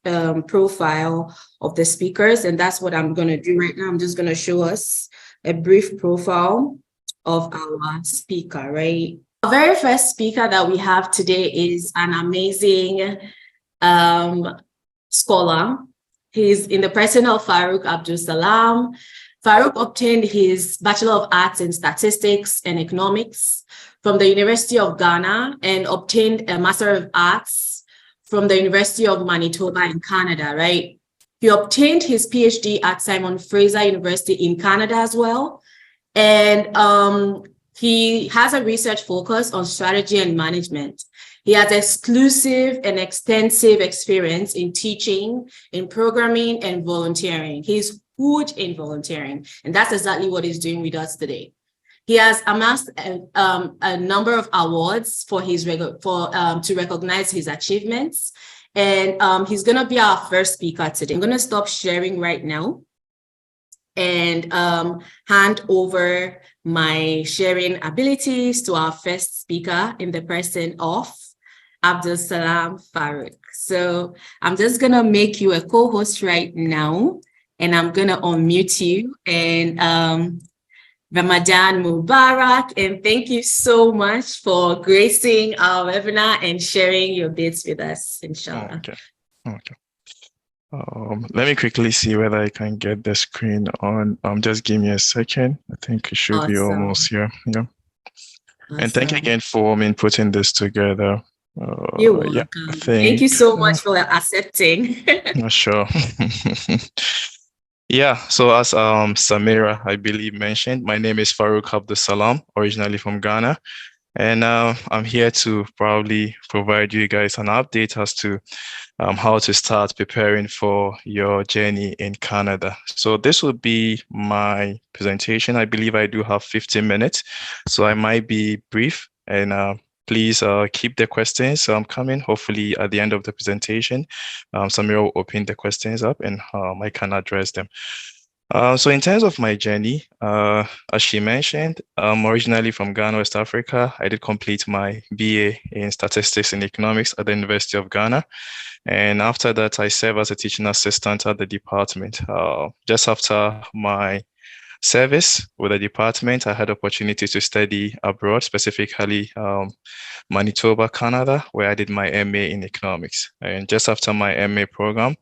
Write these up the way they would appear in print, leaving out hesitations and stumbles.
profile of the speakers, and that's what I'm going to do right now. I'm just going to show us a brief profile of our speaker, right? Our very first speaker that we have today is an amazing scholar. He's in the person of Farouk Abdul-Salam. Farouk obtained his Bachelor of Arts in Statistics and Economics from the University of Ghana and obtained a Master of Arts from the University of Manitoba in Canada, right? He obtained his PhD at Simon Fraser University in Canada as well. And he has a research focus on strategy and management. He has exclusive and extensive experience in teaching, in programming, and volunteering. He's good in volunteering, and that's exactly what he's doing with us today. He has amassed a number of awards for to recognize his achievements, and he's going to be our first speaker today. I'm going to stop sharing right now and hand over my sharing abilities to our first speaker in the person of Abdul-Salam Farouk. So I'm just going to make you a co-host right now, and I'm going to unmute you. And Ramadan Mubarak, and thank you so much for gracing our webinar and sharing your bits with us, inshallah. Okay. Let me quickly see whether I can get the screen on. Just give me a second. I think it should be almost here. Yeah. Awesome. And thank you again for putting this together. You're welcome. Yeah, thank you so much for accepting. Sure. Yeah, so as Samira, I believe, mentioned, my name is Farouk Abdul-Salam, originally from Ghana. And I'm here to probably provide you guys an update as to how to start preparing for your journey in Canada. So this will be my presentation. I believe I do have 15 minutes, so I might be brief, and please keep the questions coming. Hopefully at the end of the presentation, Samira will open the questions up and I can address them. So in terms of my journey, as she mentioned, I'm originally from Ghana, West Africa. I did complete my BA in Statistics and Economics at the University of Ghana. And after that, I served as a teaching assistant at the department. Just after my service with the department, I had opportunity to study abroad, specifically Manitoba, Canada, where I did my MA in economics. And just after my MA program,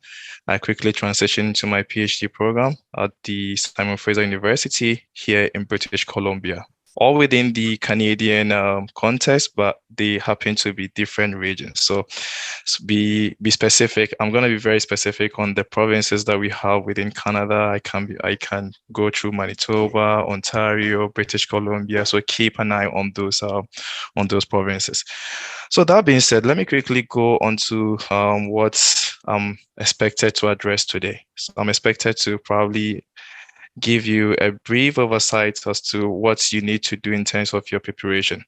I quickly transitioned to my PhD program at the Simon Fraser University here in British Columbia. All within the Canadian context, but they happen to be different regions. So be specific. I'm going to be very specific on the provinces that we have within Canada. I can go through Manitoba, Ontario, British Columbia. So keep an eye on those provinces. So that being said, let me quickly go on to what I'm expected to address today. So I'm expected to probably give you a brief oversight as to what you need to do in terms of your preparation.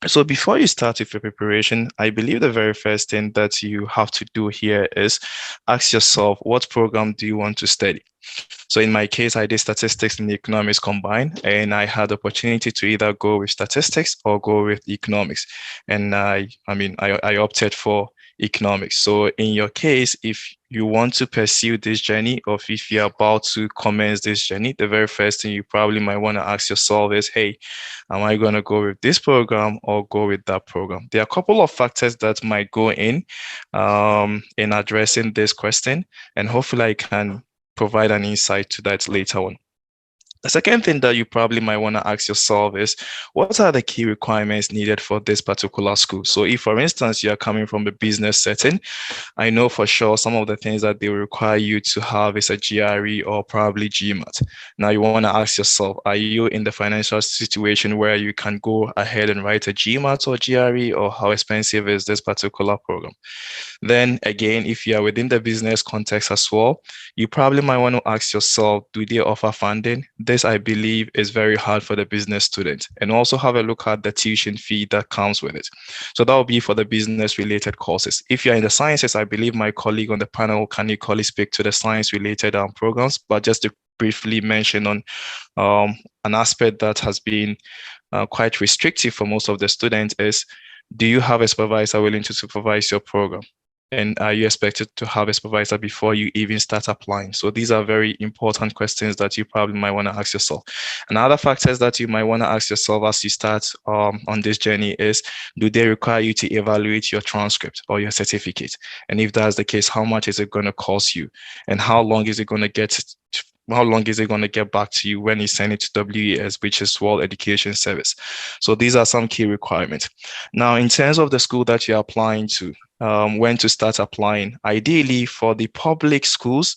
So before you start with your preparation, I believe the very first thing that you have to do here is ask yourself, what program do you want to study? So in my case, I did statistics and economics combined, and I had the opportunity to either go with statistics or go with economics. And I opted for economics. So in your case, if you want to pursue this journey, or if you're about to commence this journey, the very first thing you probably might want to ask yourself is, hey, am I going to go with this program or go with that program? There are a couple of factors that might go in addressing this question, and hopefully I can provide an insight to that later on. The second thing that you probably might want to ask yourself is, what are the key requirements needed for this particular school? So if, for instance, you're coming from a business setting, I know for sure some of the things that they will require you to have is a GRE or probably GMAT. Now you want to ask yourself, are you in the financial situation where you can go ahead and write a GMAT or GRE, or how expensive is this particular program? Then again, if you are within the business context as well, you probably might want to ask yourself, do they offer funding? This, I believe, is very hard for the business student. And also have a look at the tuition fee that comes with it. So that will be for the business-related courses. If you're in the sciences, I believe my colleague on the panel can equally speak to the science-related programs. But just to briefly mention on an aspect that has been quite restrictive for most of the students is, do you have a supervisor willing to supervise your program? And are you expected to have a supervisor before you even start applying? So these are very important questions that you probably might want to ask yourself. And other factors that you might want to ask yourself as you start on this journey is, do they require you to evaluate your transcript or your certificate? And if that's the case, how much is it going to cost you? And how long is it going to get back to you when you send it to WES, which is World Education Service? So these are some key requirements. Now, in terms of the school that you're applying to, when to start applying, ideally for the public schools,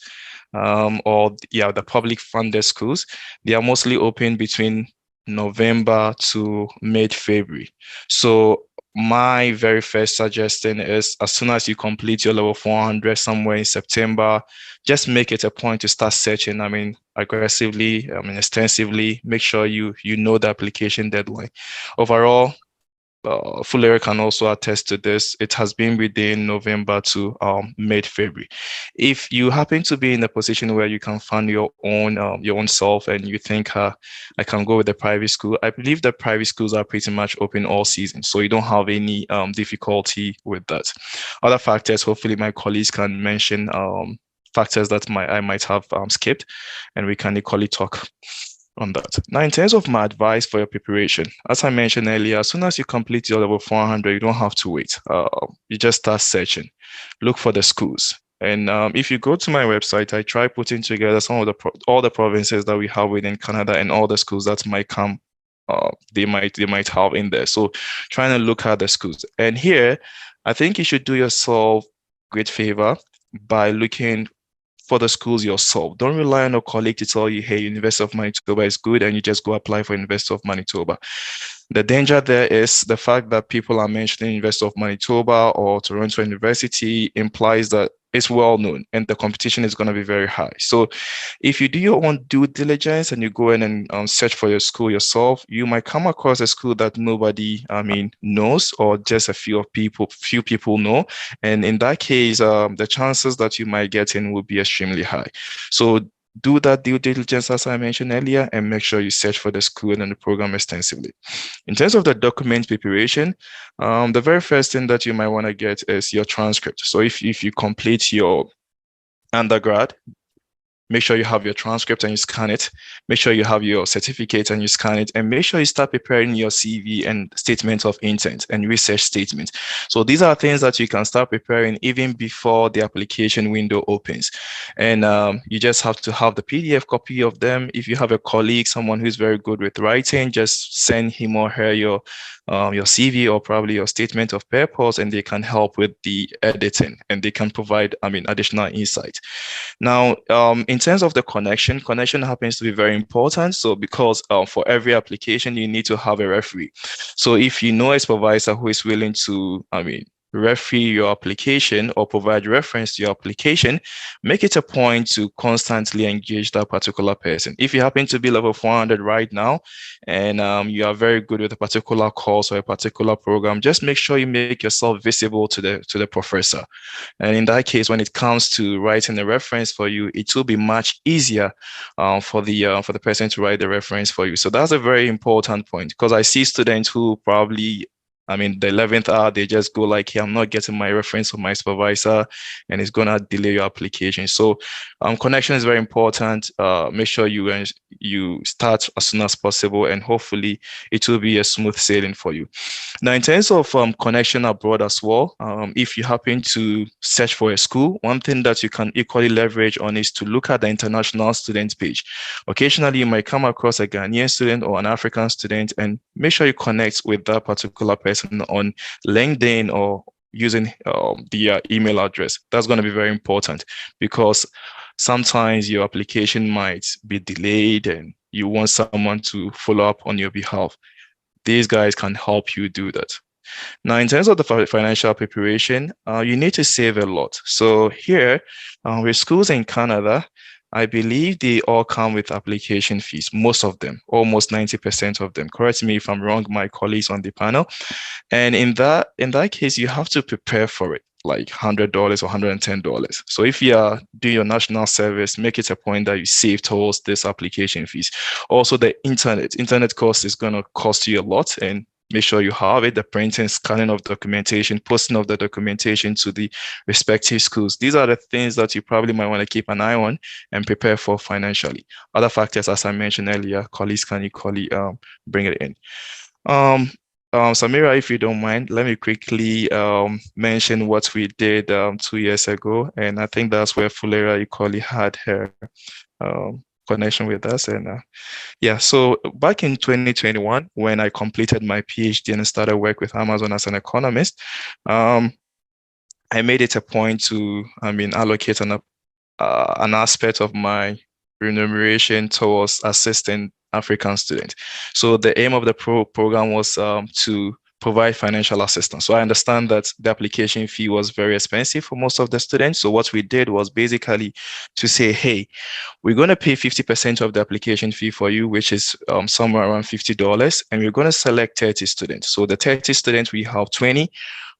the public funded schools, they are mostly open between November to mid-February. So my very first suggestion is, as soon as you complete your level 400 somewhere in September, just make it a point to start searching. Aggressively, extensively. Make sure you know the application deadline. Overall, Fulleri can also attest to this. It has been within November to mid-February. If you happen to be in a position where you can fund your own self and you think, I can go with the private school, I believe the private schools are pretty much open all season, so you don't have any difficulty with that. Other factors, hopefully my colleagues can mention factors that I might have skipped, and we can equally talk on that. Now, in terms of my advice for your preparation, as I mentioned earlier, as soon as you complete your level 400, you don't have to wait. You just start searching, look for the schools. And if you go to my website, I try putting together some of all the provinces that we have within Canada and all the schools that might come, they might have in there. So trying to look at the schools. And here, I think you should do yourself great favor by looking for the schools yourself. Don't rely on a colleague to tell you, hey, University of Manitoba is good, and you just go apply for University of Manitoba. The danger there is the fact that people are mentioning University of Manitoba or Toronto University implies that it's well known and the competition is going to be very high. So if you do your own due diligence and you go in and search for your school yourself, you might come across a school that nobody, knows, or just a few people know. And in that case, the chances that you might get in will be extremely high. So do that due diligence, as I mentioned earlier, and make sure you search for the school and the program extensively. In terms of the document preparation, the very first thing that you might want to get is your transcript. So if you complete your undergrad, make sure you have your transcript and you scan it. Make sure you have your certificate and you scan it. And make sure you start preparing your CV and statement of intent and research statement. So these are things that you can start preparing even before the application window opens. And you just have to have the PDF copy of them. If you have a colleague, someone who's very good with writing, just send him or her your CV or probably your statement of purpose, and they can help with the editing and they can provide, additional insight. Now, in terms of the connection happens to be very important. So because for every application, you need to have a referee. So if you know a supervisor who is willing to, referee your application or provide reference to your application, make it a point to constantly engage that particular person. If you happen to be level 400 right now and you are very good with a particular course or a particular program, just make sure you make yourself visible to the professor. And in that case, when it comes to writing a reference for you, it will be much easier for the person to write the reference for you. So that's a very important point, because I see students who probably the 11th hour, they just go like, hey, I'm not getting my reference from my supervisor, and it's going to delay your application. So connection is very important. Make sure you start as soon as possible, and hopefully it will be a smooth sailing for you. Now, in terms of connection abroad as well, if you happen to search for a school, one thing that you can equally leverage on is to look at the international students page. Occasionally, you might come across a Ghanaian student or an African student, and make sure you connect with that particular person on LinkedIn or using the email address. That's going to be very important, because sometimes your application might be delayed and you want someone to follow up on your behalf. These guys can help you do that. Now, in terms of the financial preparation, you need to save a lot. So here, with schools in Canada, I believe they all come with application fees, most of them, almost 90% of them. Correct me if I'm wrong, my colleagues on the panel. And in that case, you have to prepare for it, like $100 or $110. So if you are doing your national service, make it a point that you save towards this application fees. Also, the internet cost is going to cost you a lot, and make sure you have it, the printing, scanning of documentation, posting of the documentation to the respective schools. These are the things that you probably might want to keep an eye on and prepare for financially. Other factors, as I mentioned earlier, colleagues can equally bring it in. Samira, if you don't mind, let me quickly mention what we did 2 years ago. And I think that's where Fulera equally had her connection with us. And yeah, so back in 2021, when I completed my PhD and started work with Amazon as an economist, I made it a point to, allocate an aspect of my remuneration towards assisting African students. So the aim of the program was to provide financial assistance. So I understand that the application fee was very expensive for most of the students. So what we did was basically to say, hey, we're going to pay 50% of the application fee for you, which is somewhere around $50, and we're going to select 30 students. So the 30 students, we have 20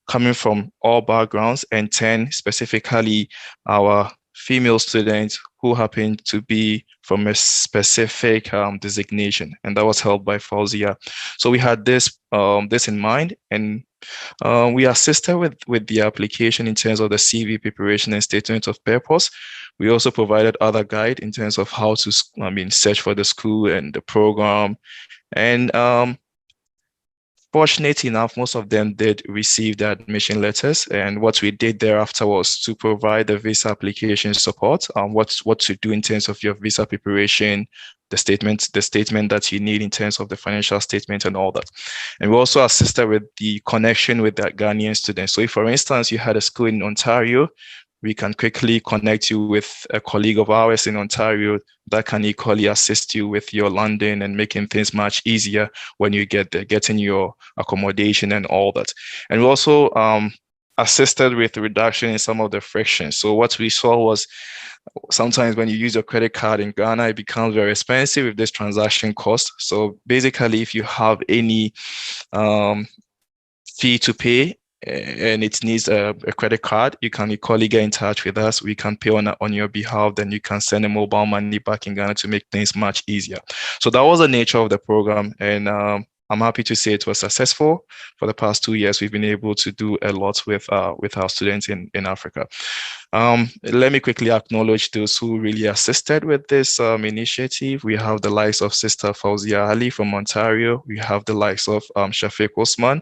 coming from all backgrounds and 10 specifically our female students who happen to be from a specific designation, and that was held by Fauzia. So we had this in mind, and we assisted with the application in terms of the CV preparation and statement of purpose. We also provided other guide in terms of how to search for the school and the program, and fortunately enough, most of them did receive the admission letters. And what we did thereafter was to provide the visa application support, what to do in terms of your visa preparation, the statement that you need in terms of the financial statement and all that. And we also assisted with the connection with that Ghanaian students. So if, for instance, you had a school in Ontario, we can quickly connect you with a colleague of ours in Ontario that can equally assist you with your London and making things much easier when you get there, getting your accommodation and all that. And we also assisted with the reduction in some of the frictions. So what we saw was sometimes when you use your credit card in Ghana, it becomes very expensive with this transaction cost. So basically, if you have any fee to pay, and it needs a credit card, you can equally get in touch with us. We can pay on your behalf, then you can send a mobile money back in Ghana to make things much easier. So that was the nature of the program, and I'm happy to say it was successful. For the past 2 years, we've been able to do a lot with our students in Africa. Let me quickly acknowledge those who really assisted with this initiative. We have the likes of Sister Fauzia Ali from Ontario. We have the likes of Shafiq Osman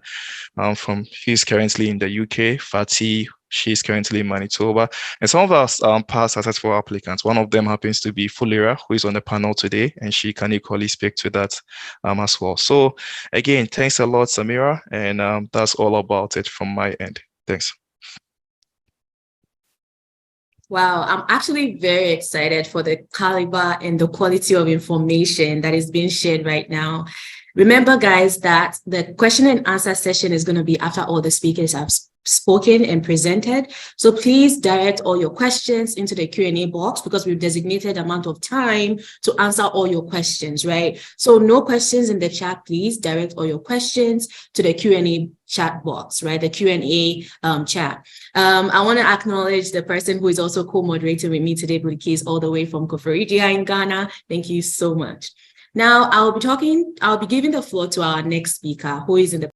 he's currently in the UK. Fatih, she's currently in Manitoba. And some of our past successful applicants, one of them happens to be Fulera, who is on the panel today, and she can equally speak to that as well. So again, thanks a lot, Samira, and that's all about it from my end. Thanks. Wow, I'm actually very excited for the caliber and the quality of information that is being shared right now. Remember, guys, that the question and answer session is going to be after all the speakers have spoken and presented. So please direct all your questions into the Q&A box, because we've designated amount of time to answer all your questions, right? So no questions in the chat, please direct all your questions to the Q&A chat box, right? The Q&A chat. I want to acknowledge the person who is also co-moderating with me today, Bulikis, all the way from Koforidua in Ghana. Thank you so much. Now I'll be giving the floor to our next speaker, who is in the